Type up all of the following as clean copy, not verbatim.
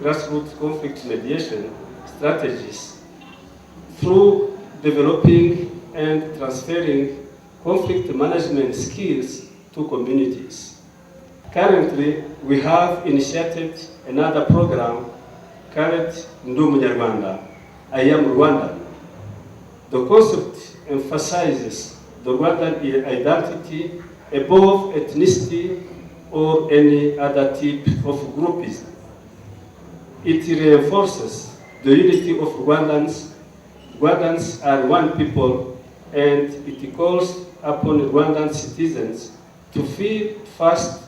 grassroots conflict mediation strategies through developing and transferring conflict management skills to communities. Currently, we have initiated another program called Ndi Umunyarwanda, I Am Rwandan. The concept emphasizes the Rwandan identity above ethnicity or any other type of groupism. It reinforces the unity of Rwandans. Rwandans are one people, and it calls upon Rwandan citizens to feel first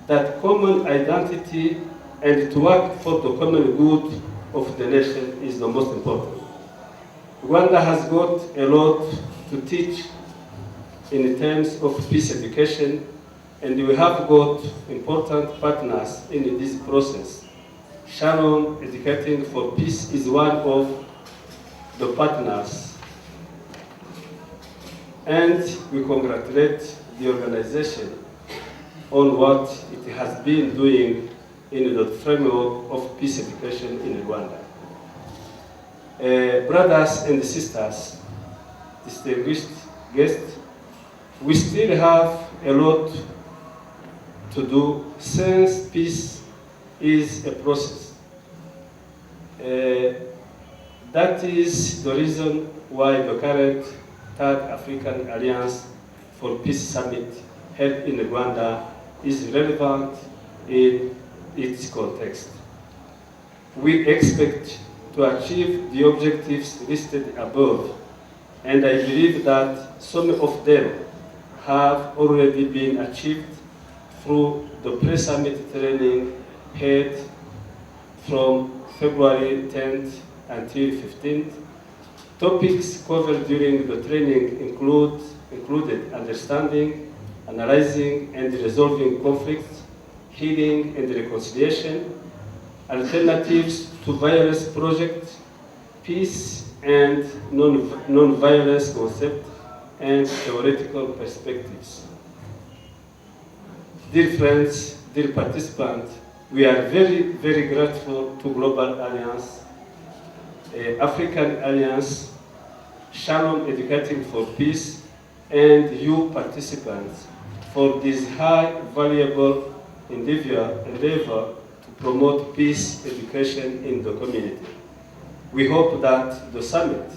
that common identity and to work for the common good of the nation is the most important. Rwanda has got a lot to teach in terms of peace education, and we have got important partners in this process. Shalom Educating for Peace is one of the partners, and we congratulate the organization on what it has been doing in the framework of peace education in Rwanda. Brothers and sisters, distinguished guests, we still have a lot to do since peace is a process. That is the reason why the current Third African Alliance for Peace Summit held in Rwanda is relevant in its context. We expect to achieve the objectives listed above, and I believe that some of them have already been achieved through the pre-summit training held from February 10th until 15th. Topics covered during the training included understanding, analyzing and resolving conflicts, healing and reconciliation, alternatives to violence projects, peace and non-violence concept, and theoretical perspectives. Dear friends, dear participants, we are very, very grateful to Global Alliance, African Alliance, Shalom Educating for Peace, and you participants for this high valuable endeavor to promote peace education in the community. We hope that the summit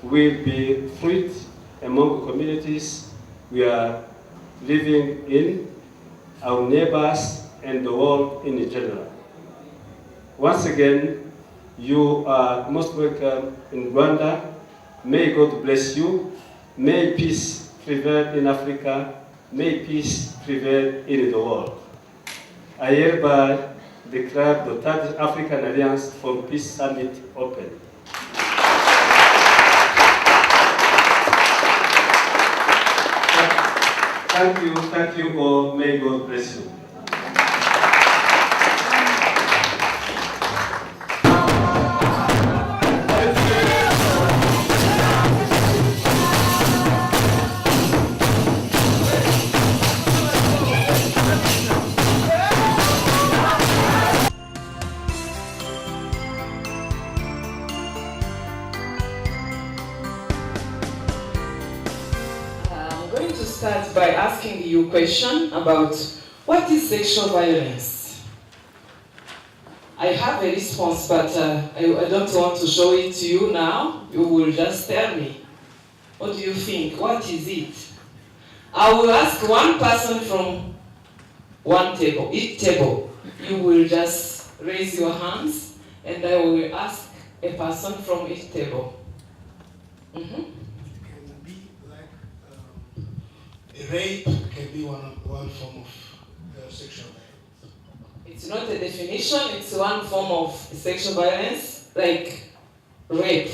will be fruit among communities we are living in, our neighbors, and the world in general. Once again, you are most welcome in Rwanda. May God bless you. May peace prevail in Africa. May peace prevail in the world. I hereby declare the Third African Alliance for Peace Summit open. Thank you all. May God bless you. I'm going to start by asking you a question about what is sexual violence. I have a response, but I don't want to show it to you now. You will just tell me. What do you think? What is it? I will ask one person from one table, each table. You will just raise your hands, and I will ask a person from each table. Mm-hmm. Rape can be one form of sexual violence. It's not a definition, it's one form of sexual violence, like rape.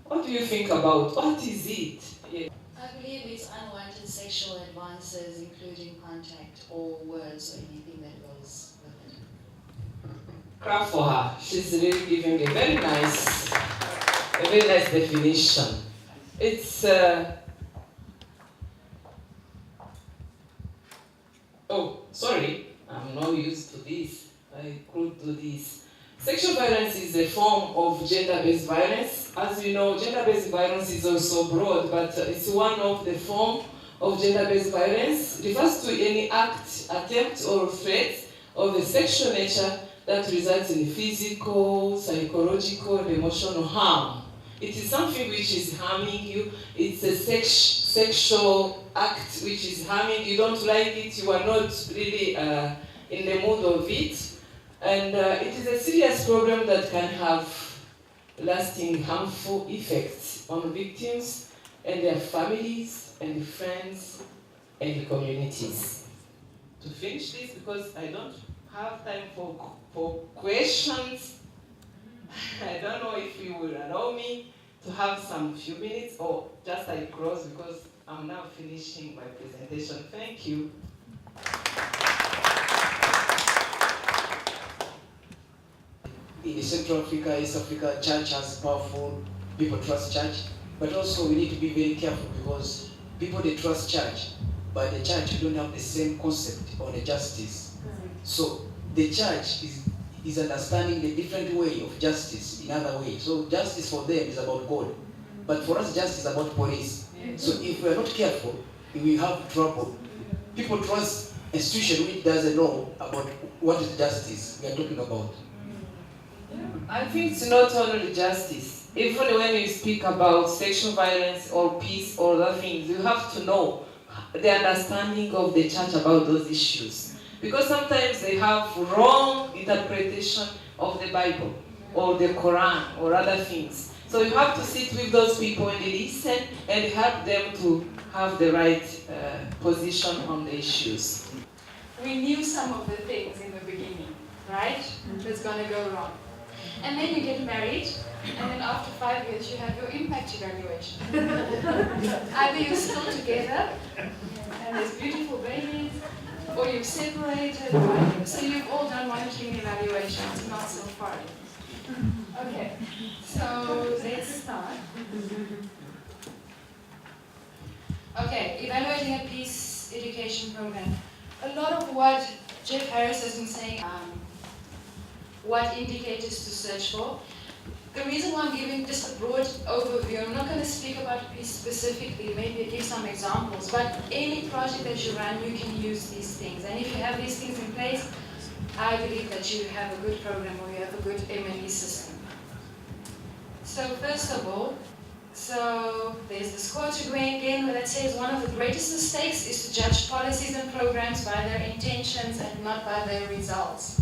What do you think about? What is it? Yeah. I believe it's unwanted sexual advances, including contact or words or anything that goes with it. Clap for her. She's really giving a very nice definition. It's oh, sorry, I'm not used to this. I could do this. Sexual violence is a form of gender-based violence. As you know, gender-based violence is also broad, but it's one of the forms of gender-based violence. It refers to any act, attempt, or threat of a sexual nature that results in physical, psychological, and emotional harm. It is something which is harming you. It's a sexual act which is harming. You don't like it. You are not really in the mood of it. And it is a serious problem that can have lasting harmful effects on victims and their families and friends and communities. To finish this, because I don't have time for questions, I don't know if you will allow me to have some few minutes, or just I close because I'm now finishing my presentation. Thank you. In Central Africa, East Africa, church has powerful, people trust church, but also we need to be very careful because people, they trust church, but the church don't have the same concept on the justice. So the church is understanding the different way of justice in other ways. So justice for them is about God, but for us justice is about police. So if we are not careful, we will have trouble. People trust a institution which doesn't know about what is justice we are talking about. I think it's not only justice. Even when you speak about sexual violence or peace or other things, you have to know the understanding of the church about those issues. Because sometimes they have wrong interpretation of the Bible or the Quran or other things. So you have to sit with those people and listen and help them to have the right position on the issues. We knew some of the things in the beginning, right? That's going to go wrong. And then you get married, and then after 5 years you have your impact evaluation. Either you're still together, and there's beautiful babies, or you've separated, so you've all done monitoring evaluations, not so far. Okay, so let's start. Okay, evaluating a peace education program. A lot of what Jeff Harris has been saying, what indicators to search for. The reason why I'm giving just a broad overview, I'm not going to speak about peace specifically, maybe give some examples, but any project that you run, you can use these things. And if you have these things in place, I believe that you have a good program or you have a good M&E system. So first of all, so there's this quote again that says one of the greatest mistakes is to judge policies and programs by their intentions and not by their results.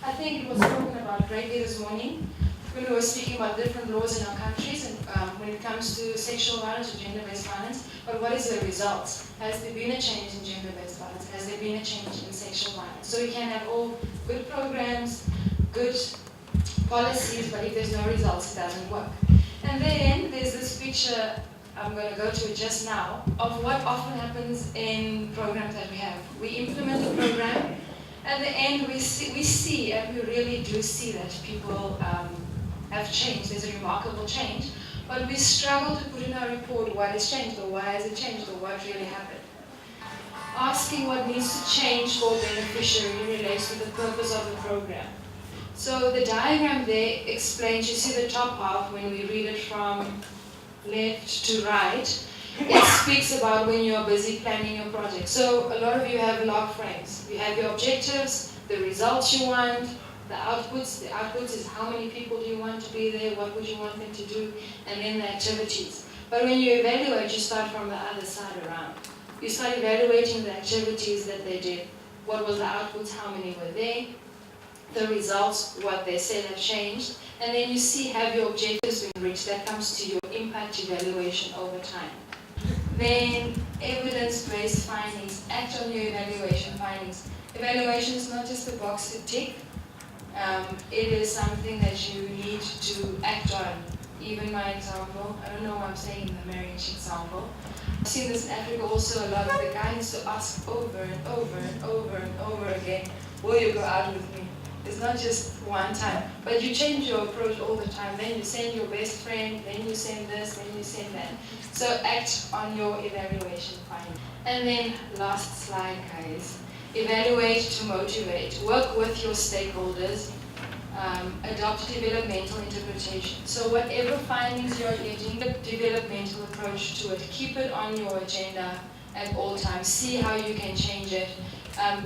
I think it was spoken about greatly this morning when we were speaking about different laws in our countries and when it comes to sexual violence or gender-based violence, but what is the result? Has there been a change in gender-based violence? Has there been a change in sexual violence? So we can have all good programs, good policies, but if there's no results, it doesn't work. And then there's this picture, I'm going to go to it just now, of what often happens in programs that we have. We implement a program. At the end, we see, and we really do see that people have changed. There's a remarkable change, but we struggle to put in our report what has changed, or why has it changed, or what really happened. Asking what needs to change for beneficiary relates to the purpose of the program. So the diagram there explains, you see the top half when we read it from left to right, it speaks about when you're busy planning your project. So a lot of you have log frames. You have your objectives, the results you want, the outputs. The outputs is how many people do you want to be there, what would you want them to do, and then the activities. But when you evaluate, you start from the other side around. You start evaluating the activities that they did. What was the outputs, how many were there, the results, what they said have changed, and then you see have your objectives been reached. That comes to your impact evaluation over time. Then evidence-based findings, act on your evaluation findings. Evaluation is not just a box to tick, it is something that you need to act on. Even my example, I don't know why I'm saying the marriage example. I've seen this in Africa also a lot, the guy needs to ask over and over and over and over again, will you go out with me? It's not just one time, but you change your approach all the time. Then you send your best friend, then you send this, then you send that. So act on your evaluation finding. And then last slide, guys. Evaluate to motivate. Work with your stakeholders. adopt developmental interpretation. So whatever findings you're getting, the developmental approach to it, keep it on your agenda at all times. See how you can change it.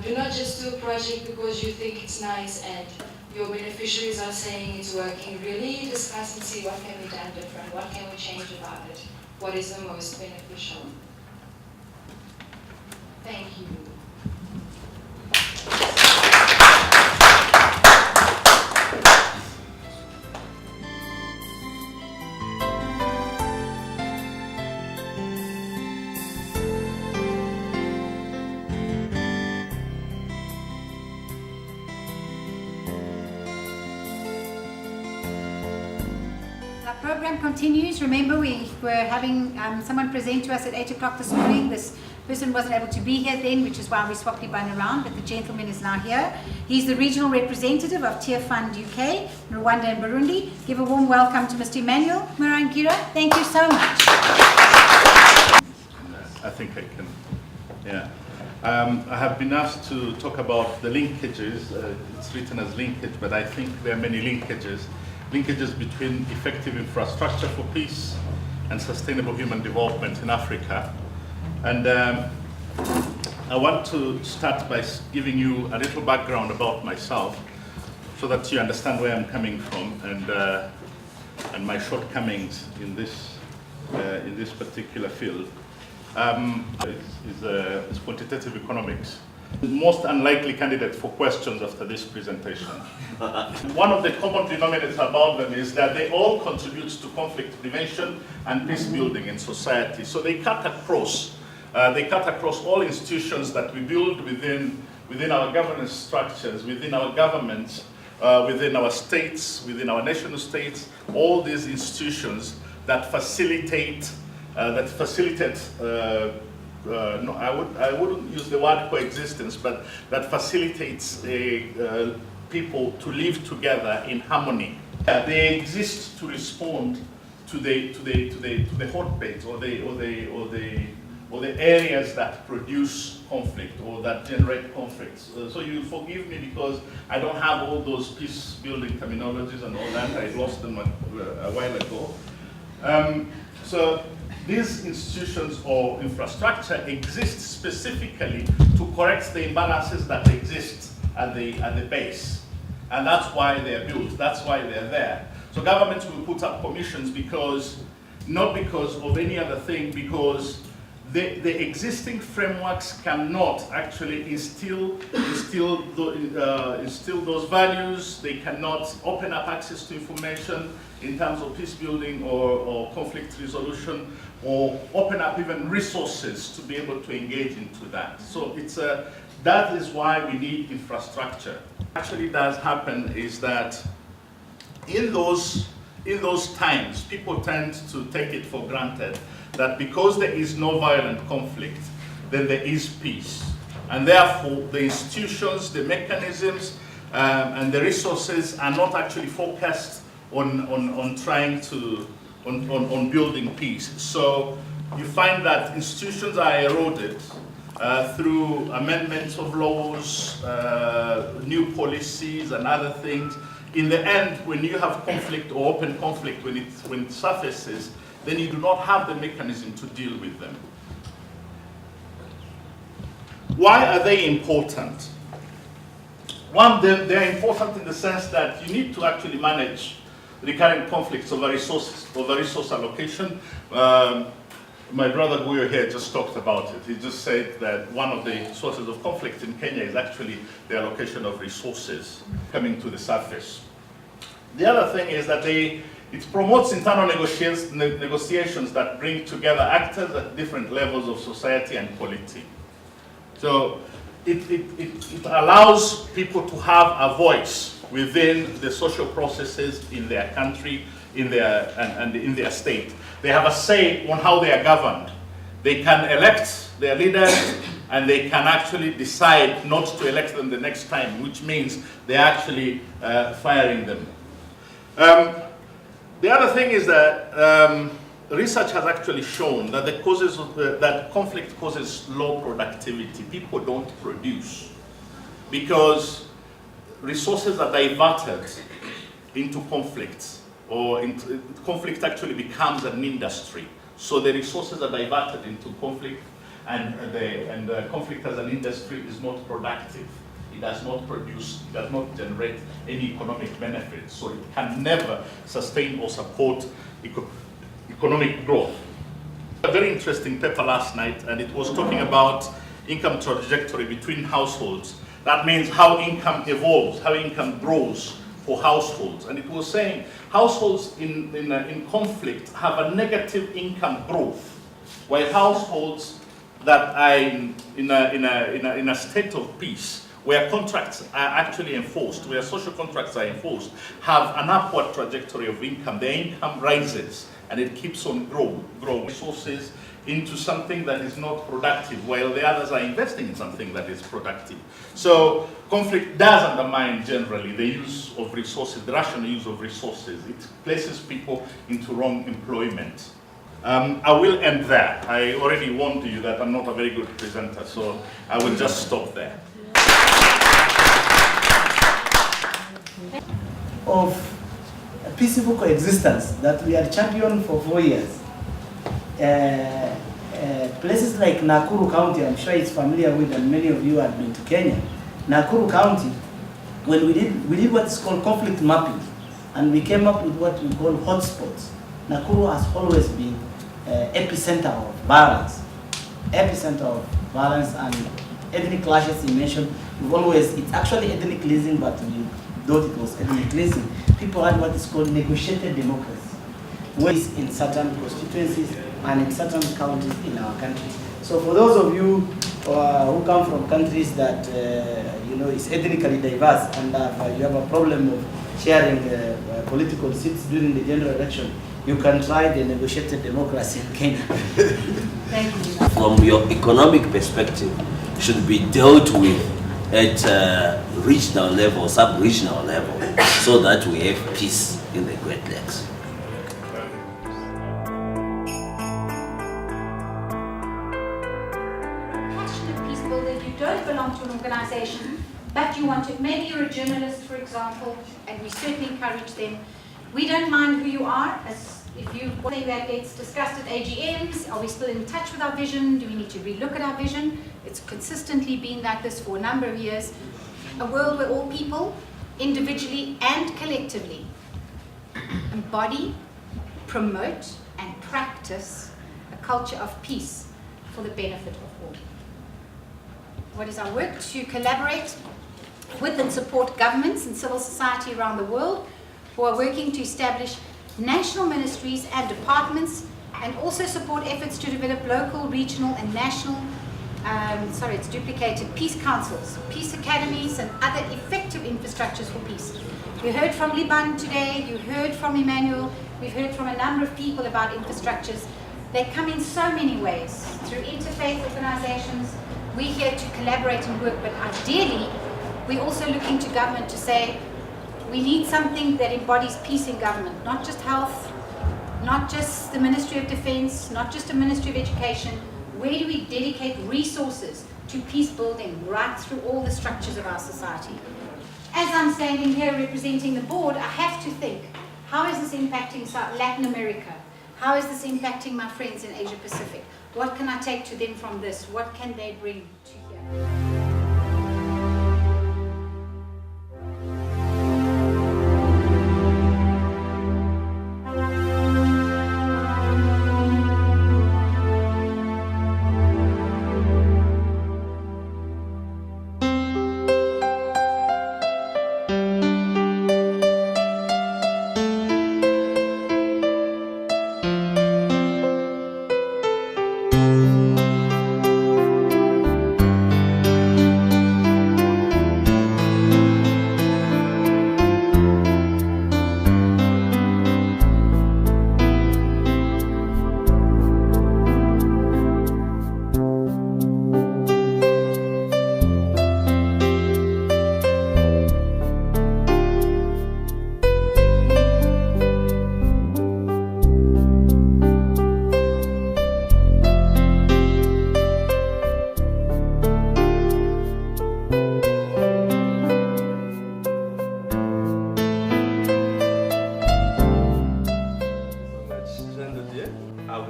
Do not just do a project because you think it's nice and your beneficiaries are saying it's working. Really discuss and see what can be done different, what can we change about it, what is the most beneficial. Thank you. Our program continues. Remember, we were having someone present to us at 8 o'clock this morning. This person wasn't able to be here then, which is why we swapped him around, but the gentleman is now here. He's the regional representative of Tear Fund UK, Rwanda and Burundi. Give a warm welcome to Mr. Emmanuel Murangira. Thank you so much. I think I can, yeah. I have been asked to talk about the linkages. It's written as linkage, but I think there are many linkages between effective infrastructure for peace and sustainable human development in Africa. And I want to start by giving you a little background about myself so that you understand where I'm coming from and my shortcomings in this particular field. Is quantitative economics. The most unlikely candidate for questions after this presentation. One of the common denominators about them is that they all contribute to conflict prevention and peace building in society. So they cut across all institutions that we build within our governance structures, within our governments, within our states, within our national states, all these institutions that facilitate no, I wouldn't use the word coexistence, but that facilitates people to live together in harmony. They exist to respond to the hotbeds or the areas that produce conflict or that generate conflicts. So you forgive me because I don't have all those peace building terminologies and all that. I lost them a while ago. So these institutions or infrastructure exist specifically to correct the imbalances that exist at the base. And that's why they're built, that's why they're there. So governments will put up commissions not because of any other thing, because the existing frameworks cannot actually instill those values. They cannot open up access to information in terms of peace building or conflict resolution, or open up even resources to be able to engage into that. So that is why we need infrastructure. What actually does happen is that in those times, people tend to take it for granted that because there is no violent conflict, then there is peace. And therefore, the institutions, the mechanisms, and the resources are not actually focused on trying to, on building peace. So you find that institutions are eroded through amendments of laws, new policies and other things. In the end, when you have conflict or open conflict, when it surfaces, then you do not have the mechanism to deal with them. Why are they important? One, they're important in the sense that you need to actually manage recurrent conflicts over resource allocation. My brother Guyo here just talked about it. He just said that one of the sources of conflict in Kenya is actually the allocation of resources coming to the surface. The other thing is that it promotes internal negotiations that bring together actors at different levels of society and polity. So it allows people to have a voice within the social processes in their country, in their state. They have a say on how they are governed. They can elect their leaders, and they can actually decide not to elect them the next time, which means they're actually firing them. The other thing is that research has actually shown that that conflict causes low productivity. People don't produce because resources are diverted into conflicts, or conflict actually becomes an industry. So the resources are diverted into conflict, and conflict as an industry is not productive. It does not produce, it does not generate any economic benefits, so it can never sustain or support economic growth. A very interesting paper last night, and it was talking about income trajectory between households. That means how income evolves, how income grows for households. And it was saying households in conflict have a negative income growth, while households that are in a state of peace, where contracts are actually enforced, where social contracts are enforced, have an upward trajectory of income. Their income rises and it keeps on growing resources into something that is not productive, while the others are investing in something that is productive. So conflict does undermine generally the use of resources, the rational use of resources. It places people into wrong employment. I will end there. I already warned you that I'm not a very good presenter, so I will just stop there. Of a peaceful coexistence that we have championed for 4 years. Places like Nakuru County, I'm sure it's familiar with, and many of you have been to Kenya. Nakuru County, when we did what is called conflict mapping, and we came up with what we call hotspots. Nakuru has always been epicenter of violence. Epicenter of violence and ethnic clashes you mentioned. It's actually ethnic cleansing, but we thought it was ethnic cleansing. People had what is called negotiated democracy, ways in certain constituencies and in certain counties in our country. So for those of you who come from countries that is ethnically diverse and you have a problem of sharing political seats during the general election, you can try the negotiated democracy in Kenya. Thank you. From your economic perspective, should be dealt with at regional level, sub-regional level, so that we have peace in the Great Lakes. Passionate peace builder, you don't belong to an organization, but you want to, maybe you're a journalist, for example, and we certainly encourage them. We don't mind who you are, as if you think that gets discussed at AGMs, are we still in touch with our vision? Do we need to relook at our vision? It's consistently been like this for a number of years. A world where all people, individually and collectively, embody, promote, and practice a culture of peace for the benefit of all. What is our work? To collaborate with and support governments and civil society around the world who are working to establish national ministries and departments, and also support efforts to develop local, regional and national, peace councils, peace academies and other effective infrastructures for peace. You heard from Liban today, you heard from Emmanuel, we've heard from a number of people about infrastructures. They come in so many ways, through interfaith organizations. We're here to collaborate and work, but ideally, we're also looking to government to say, we need something that embodies peace in government, not just health, not just the Ministry of Defense, not just the Ministry of Education. Where do we dedicate resources to peace building right through all the structures of our society? As I'm standing here representing the board, I have to think, how is this impacting Latin America? How is this impacting my friends in Asia Pacific? What can I take to them from this? What can they bring to here?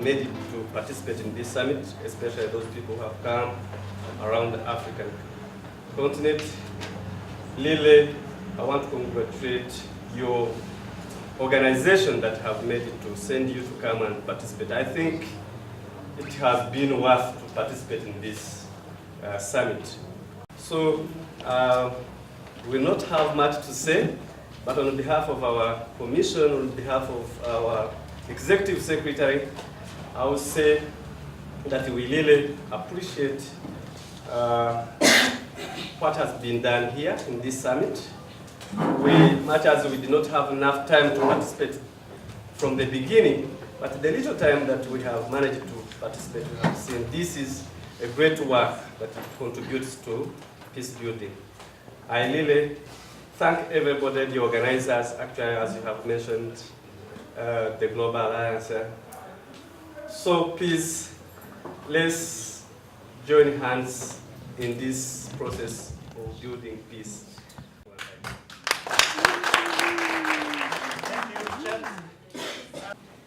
have made it to participate in this summit, especially those people who have come around the African continent. Lily, I want to congratulate your organization that have made it to send you to come and participate. I think it has been worth to participate in this summit. So we will not have much to say, but on behalf of our commission, on behalf of our executive secretary, I would say that we really appreciate what has been done here in this summit. Much as we did not have enough time to participate from the beginning, but the little time that we have managed to participate, we have seen this is a great work that contributes to peace building. I really thank everybody, the organizers, actually, as you have mentioned, the Global Alliance. So please, let's join hands in this process of building peace. Thank you, Chair.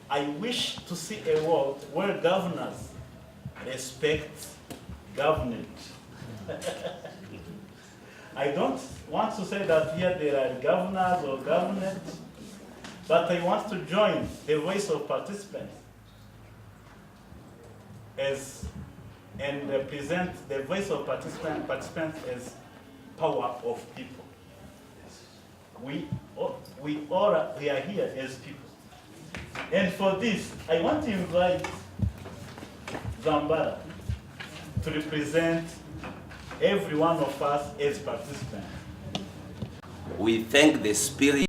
I wish to see a world where governors respect government. I don't want to say that here there are governors or government, but I want to join the voice of participants and represent the voice of participants as power of people. We are here as people. And for this, I want to invite Zambara to represent every one of us as participants. We thank the spirit